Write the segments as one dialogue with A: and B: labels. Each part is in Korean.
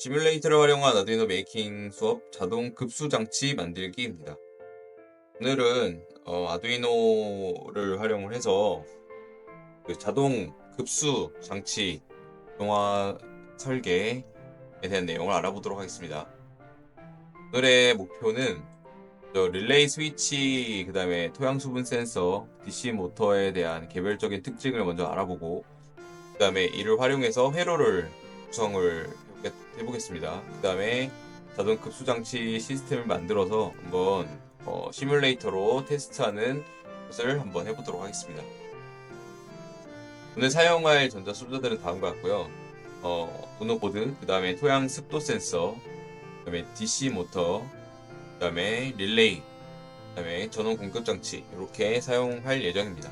A: 시뮬레이터를 활용한 아두이노 메이킹 수업 자동 급수 장치 만들기입니다. 오늘은 아두이노를 활용을 해서 그 자동 급수 장치 동화 설계에 대한 내용을 알아보도록 하겠습니다. 오늘의 목표는 릴레이 스위치, 그 다음에 토양 수분 센서, DC 모터에 대한 개별적인 특징을 먼저 알아보고, 그 다음에 이를 활용해서 회로를 구성을 해보겠습니다. 그 다음에 자동 급수 장치 시스템을 만들어서 한번 시뮬레이터로 테스트하는 것을 한번 해보도록 하겠습니다. 오늘 사용할 전자 소자들은 다음과 같고요. 우노보드, 그 다음에 토양 습도 센서, 그 다음에 DC 모터, 그 다음에 릴레이, 그 다음에 전원 공급 장치 이렇게 사용할 예정입니다.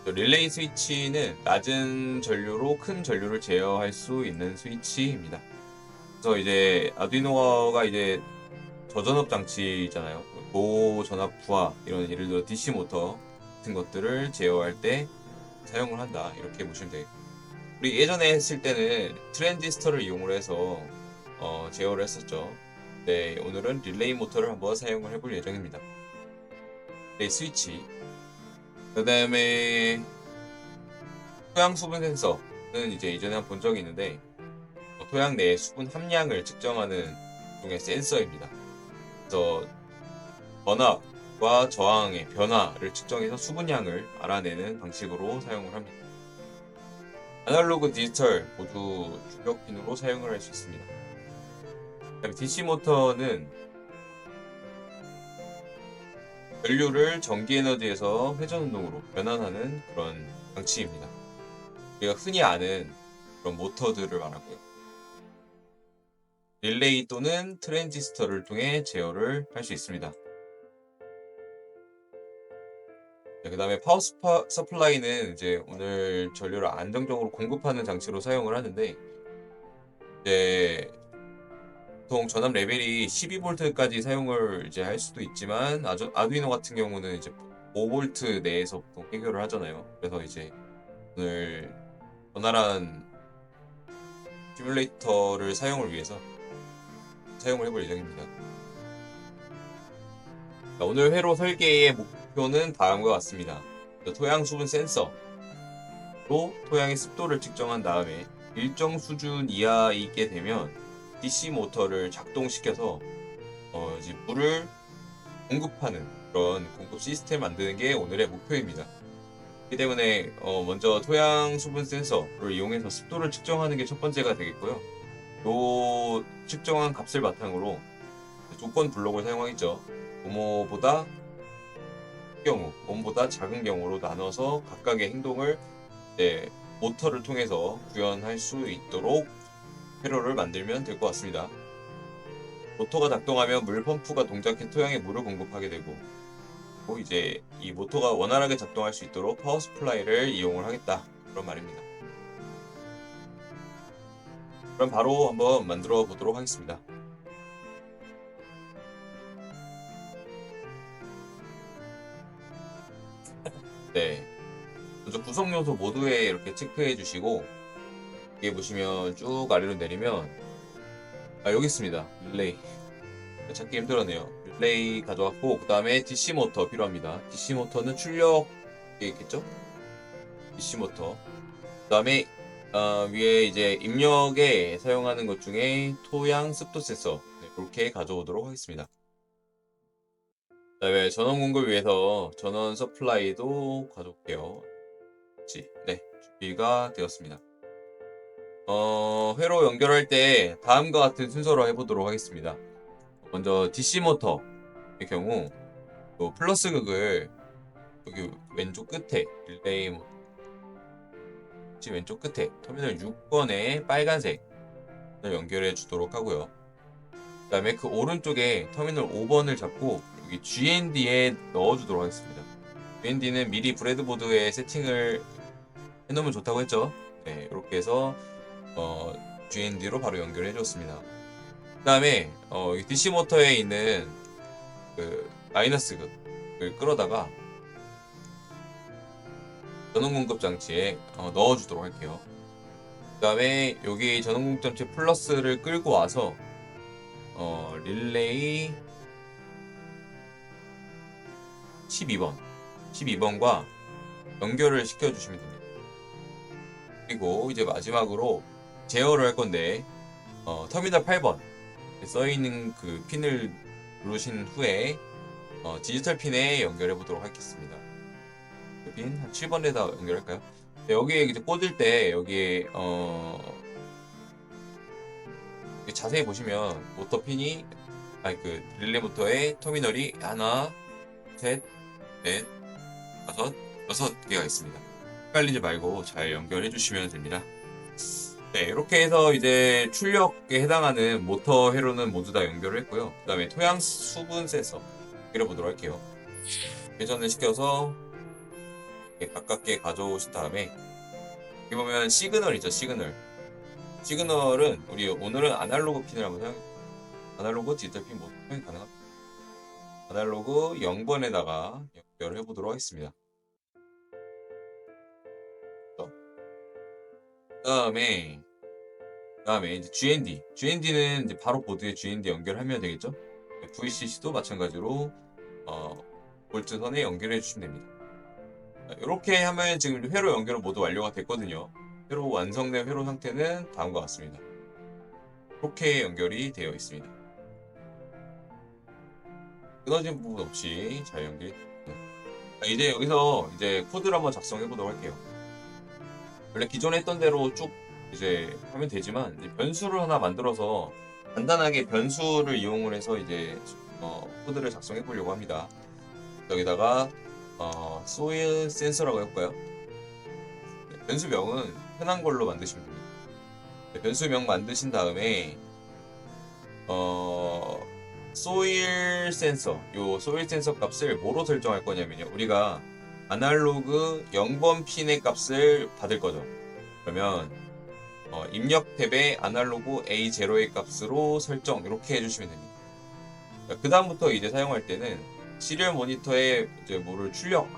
A: 릴레이 스위치는 낮은 전류로 큰 전류를 제어할 수 있는 스위치입니다. 그래서 이제 아두이노가 이제 저전압 장치잖아요. 고전압 부하, 이런 예를 들어 DC 모터 같은 것들을 제어할 때 사용을 한다, 이렇게 보시면 되겠고, 우리 예전에 했을 때는 트랜지스터를 이용을 해서 제어를 했었죠. 네, 오늘은 릴레이 모터를 한번 사용을 해볼 예정입니다. 릴레이 스위치, 그 다음에 토양 수분 센서는 이제 이전에 본 적이 있는데, 토양 내 수분 함량을 측정하는 종의 센서입니다. 그래서 번압과 저항의 변화를 측정해서 수분량을 알아내는 방식으로 사용을 합니다. 아날로그 디지털 모두 주력 핀으로 사용을 할 수 있습니다. 그다음에 DC 모터는 전류를 전기 에너지에서 회전 운동으로 변환하는 그런 장치입니다. 우리가 흔히 아는 그런 모터들을 말하고요. 릴레이 또는 트랜지스터를 통해 제어를 할 수 있습니다. 그 다음에 파워 서플라이는 이제 오늘 전류를 안정적으로 공급하는 장치로 사용을 하는데, 이제 보통 전압 레벨이 12V까지 사용을 이제 할 수도 있지만, 아두이노 같은 경우는 이제 5V 내에서 보통 해결을 하잖아요. 그래서 이제 오늘 원활한 시뮬레이터를 사용을 위해서 사용을 해볼 예정입니다. 오늘 회로 설계의 목표는 다음과 같습니다. 토양 수분 센서로 토양의 습도를 측정한 다음에 일정 수준 이하이게 되면 DC 모터를 작동시켜서 이제 물을 공급하는 그런 공급 시스템 만드는 게 오늘의 목표입니다. 그렇기 때문에 먼저 토양 수분 센서를 이용해서 습도를 측정하는 게 첫 번째가 되겠고요. 요 측정한 값을 바탕으로 조건 블록을 사용하겠죠. 모모보다 작은 경우로 나눠서 각각의 행동을 모터를 통해서 구현할 수 있도록 회로를 만들면 될 것 같습니다. 모터가 작동하면 물 펌프가 동작해 토양에 물을 공급하게 되고, 또 이제 이 모터가 원활하게 작동할 수 있도록 파워 스플라이를 이용을 하겠다, 그런 말입니다. 그럼 바로 한번 만들어 보도록 하겠습니다. 네, 먼저 구성 요소 모두에 이렇게 체크해 주시고, 여기 보시면 쭉 아래로 내리면 여기 있습니다. 릴레이. 찾기 힘들었네요. 릴레이 가져왔고, 그 다음에 DC 모터 필요합니다. DC 모터는 출력에 있겠죠? DC 모터. 그 다음에 위에 이제 입력에 사용하는 것 중에 토양 습도 센서, 이렇게 가져오도록 하겠습니다. 그 다음에 전원 공급을 위해서 전원 서플라이도 가져올게요. 네, 준비가 되었습니다. 회로 연결할 때 다음과 같은 순서로 해보도록 하겠습니다. 먼저 DC 모터의 경우 플러스 극을 여기 왼쪽 끝에, 릴레이 모터 왼쪽 끝에 터미널 6번에 빨간색을 연결해 주도록 하고요. 그 다음에 그 오른쪽에 터미널 5번을 잡고 여기 GND에 넣어 주도록 하겠습니다. GND는 미리 브레드보드에 세팅을 해놓으면 좋다고 했죠. 네, 이렇게 해서 GND로 바로 연결해 줬습니다. 그 다음에 DC 모터에 있는 그 마이너스 극을 끌어다가 전원 공급 장치에 넣어주도록 할게요. 그다음에 여기 전원 공급장치 플러스를 끌고 와서 릴레이 12번과 연결을 시켜주시면 됩니다. 그리고 이제 마지막으로 제어를 할 건데 터미널 8번 써있는 그 핀을 누르신 후에 디지털 핀에 연결해 보도록 하겠습니다. 그 핀 한 7번에다 연결할까요? 네, 여기에 이제 꽂을 때 여기에 자세히 보시면 모터 핀이 그 릴레이 모터의 터미널이 하나, 셋, 넷, 다섯, 6개가 있습니다. 헷갈리지 말고 잘 연결해 주시면 됩니다. 네, 이렇게 해서 이제 출력에 해당하는 모터 회로는 모두 다 연결을 했고요. 그 다음에 토양 수분 센서 그려보도록 할게요. 회전을 시켜서 이렇게 가깝게 가져오신 다음에 여기 보면 시그널이죠, 시그널은 우리 오늘은 아날로그 핀을 한번 아날로그 디지털 핀 모두 사용이 가능합니다. 아날로그 0번에다가 연결을 해보도록 하겠습니다. 그다음에 이제 GND는 이제 바로 보드에 GND 연결하면 되겠죠. VCC도 마찬가지로 볼트선에 연결해 주시면 됩니다. 이렇게 하면 지금 회로 연결은 모두 완료가 됐거든요. 회로 완성된 회로 상태는 다음과 같습니다. 이렇게 연결이 되어 있습니다. 끊어진 부분 없이 잘 연결이 됩니다. 이제 여기서 이제 코드를 한번 작성해 보도록 할게요. 원래 기존에 했던 대로 쭉 이제 하면 되지만 이제 변수를 하나 만들어서 간단하게 변수를 이용을 해서 이제 코드를 작성해 보려고 합니다. 여기다가 소일 센서라고 해볼까요? 네, 변수명은 흔한 걸로 만드시면 됩니다. 네, 변수명 만드신 다음에 소일 센서 요 소일 센서 값을 뭐로 설정할 거냐면요, 우리가 아날로그 0번 핀의 값을 받을 거죠. 그러면 입력 탭에 아날로그 A0의 값으로 설정 이렇게 해주시면 됩니다. 그 다음부터 이제 사용할 때는 시리얼 모니터에 이제 뭐를 출력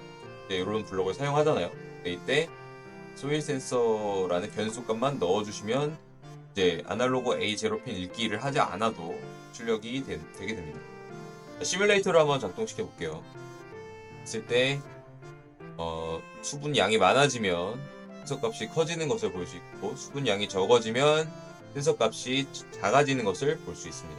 A: 이런 블록을 사용하잖아요. 이때 소일 센서라는 변수값만 넣어주시면 이제 아날로그 A0 핀 읽기를 하지 않아도 출력이 되게 됩니다. 시뮬레이터를 한번 작동시켜 볼게요. 했을 때 수분 양이 많아지면 센서 값이 커지는 것을 볼 수 있고, 수분 양이 적어지면 센서 값이 작아지는 것을 볼 수 있습니다.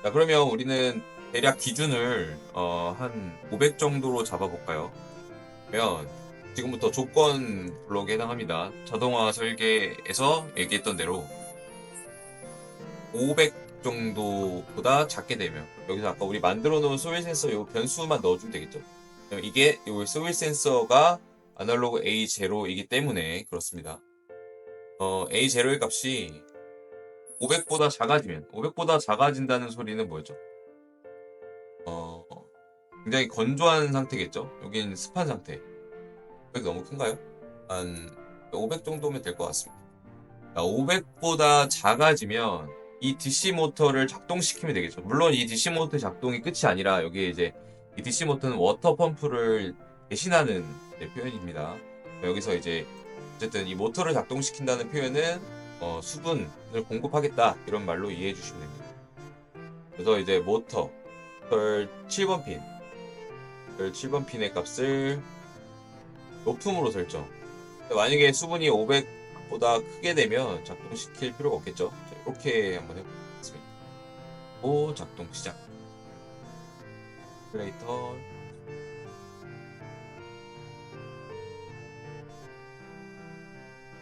A: 자, 그러면 우리는 대략 기준을 한 500 정도로 잡아볼까요? 그러면 지금부터 조건 블록에 해당합니다. 자동화 설계에서 얘기했던 대로 500 정도보다 작게 되면, 여기서 아까 우리 만들어 놓은 소일 센서 요 변수만 넣어주면 되겠죠. 이게 요 소일 센서가 아날로그 A0이기 때문에 그렇습니다. A0의 값이 500보다 작아지면, 500보다 작아진다는 소리는 뭐였죠? 굉장히 건조한 상태겠죠? 여긴 습한 상태. 500 너무 큰가요? 한 500 정도면 될 것 같습니다. 500보다 작아지면 이 DC 모터를 작동시키면 되겠죠. 물론 이 DC 모터 작동이 끝이 아니라 여기에 이제 이 DC 모터는 워터 펌프를 대신하는 표현입니다. 여기서 이제 어쨌든 이 모터를 작동시킨다는 표현은 수분을 공급하겠다 이런 말로 이해해 주시면 됩니다. 그래서 이제 모터 7번 핀 7번 핀의 값을 높음으로 설정. 만약에 수분이 500보다 크게 되면 작동시킬 필요가 없겠죠. 자, 이렇게 한번 해보겠습니다. 오, 작동 시작. 플레이터.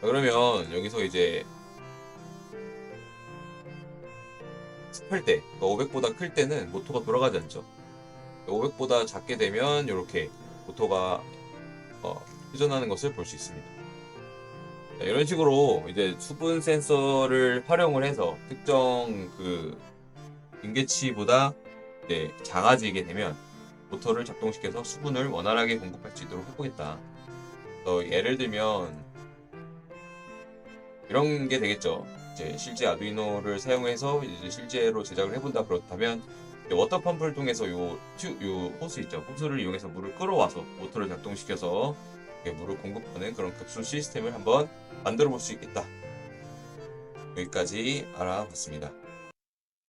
A: 그러면 여기서 이제 습할 때, 500보다 클 때는 모터가 돌아가지 않죠. 500보다 작게 되면 이렇게 모터가 회전하는 것을 볼 수 있습니다. 자, 이런 식으로 이제 수분 센서를 활용을 해서 특정 그 임계치보다 이제 작아지게 되면 모터를 작동시켜서 수분을 원활하게 공급할 수 있도록 해보겠다. 예를 들면 이런 게 되겠죠. 이제 실제 아두이노를 사용해서 이제 실제로 제작을 해본다. 그렇다면 워터 펌프를 통해서 요 호스 있죠. 호스를 이용해서 물을 끌어와서 모터를 작동시켜서 물을 공급하는 그런 급수 시스템을 한번 만들어 볼 수 있겠다. 여기까지 알아봤습니다.